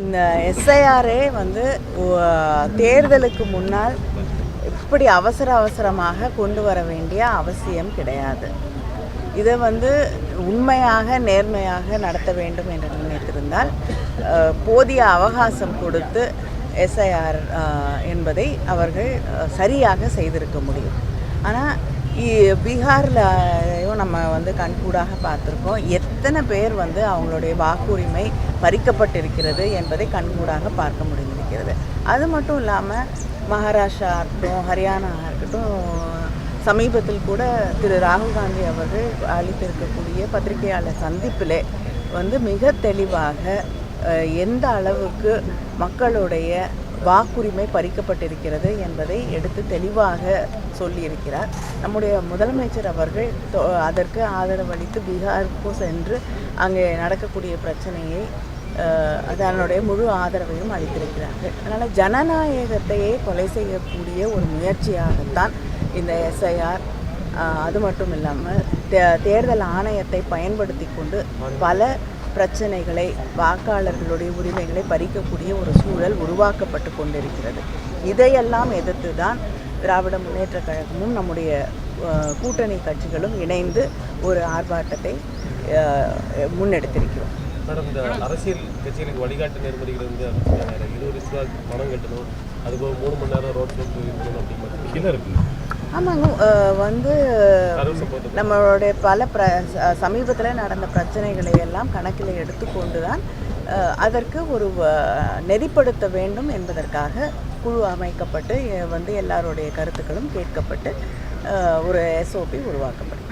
இந்த எஸ்ஐஆரே தேர்தலுக்கு முன்னால் இப்படி அவசரமாக கொண்டு வர வேண்டிய அவசியம் கிடையாது. இதை உண்மையாக நேர்மையாக நடத்த வேண்டும் என்று நினைத்திருந்தால் போதிய அவகாசம் கொடுத்து எஸ்ஐஆர் என்பதை அவர்கள் சரியாக செய்திருக்க முடியும். ஆனால் பீகார்லையும் நம்ம கண்கூடாக பார்த்துருக்கோம். எத்தனை பேர் அவங்களுடைய வாக்குரிமை பறிக்கப்பட்டிருக்கிறது என்பதை கண்கூடாக பார்க்க முடிந்திருக்கிறது. அது மட்டும் இல்லாமல் மகாராஷ்டிரா இருக்கட்டும், ஹரியானா இருக்கட்டும், சமீபத்தில் கூட திரு ராகுல் காந்தி அவர்கள் அளித்திருக்கக்கூடிய பத்திரிகையாளர் சந்திப்பிலே மிக தெளிவாக எந்த அளவுக்கு மக்களுடைய வாக்குரிமை பறிக்கப்பட்டிருக்கிறது என்பதை எடுத்து தெளிவாக சொல்லியிருக்கிறார். நம்முடைய முதலமைச்சர் அவர்கள் அதற்கு ஆதரவளித்து பீகாருக்கு சென்று அங்கே நடக்கக்கூடிய பிரச்சனையை அதனுடைய முழு ஆதரவையும் அளித்திருக்கிறார்கள். அதனால் ஜனநாயகத்தையே கொலை செய்யக்கூடிய ஒரு முயற்சியாகத்தான் இந்த எஸ்ஐஆர். அது மட்டும் இல்லாமல் தேர்தல் ஆணையத்தை பயன்படுத்தி கொண்டு பல பிரச்சனைகளை, வாக்காளர்களுடைய உரிமைகளை பறிக்கக்கூடிய ஒரு சூழல் உருவாக்கப்பட்டு கொண்டிருக்கிறது. இதையெல்லாம் எதிர்த்து தான் திராவிட முன்னேற்றக் கழகமும் நம்முடைய கூட்டணி கட்சிகளும் இணைந்து ஒரு ஆர்ப்பாட்டத்தை முன்னெடுத்திருக்கிறோம். மேடம், இந்த அரசியல் கட்சிகளுக்கு வழிகாட்டு நெறிமுறைகள் 20 ரூபா பணம் கட்டணும், அதுபோக 3 மணி நேரம் ரோட் ஷோ இருக்கணும் அப்படிங்கிற கீழே இருக்குது. ஆமாங்க, நம்மளுடைய பல சமீபத்தில் நடந்த பிரச்சனைகளை எல்லாம் கணக்கில் எடுத்துக்கொண்டு தான் அதற்கு ஒரு நெறிப்படுத்த வேண்டும் என்பதற்காக குழு அமைக்கப்பட்டு எல்லாருடைய கருத்துக்களும் கேட்கப்பட்டு ஒரு SOP உருவாக்கப்படும்.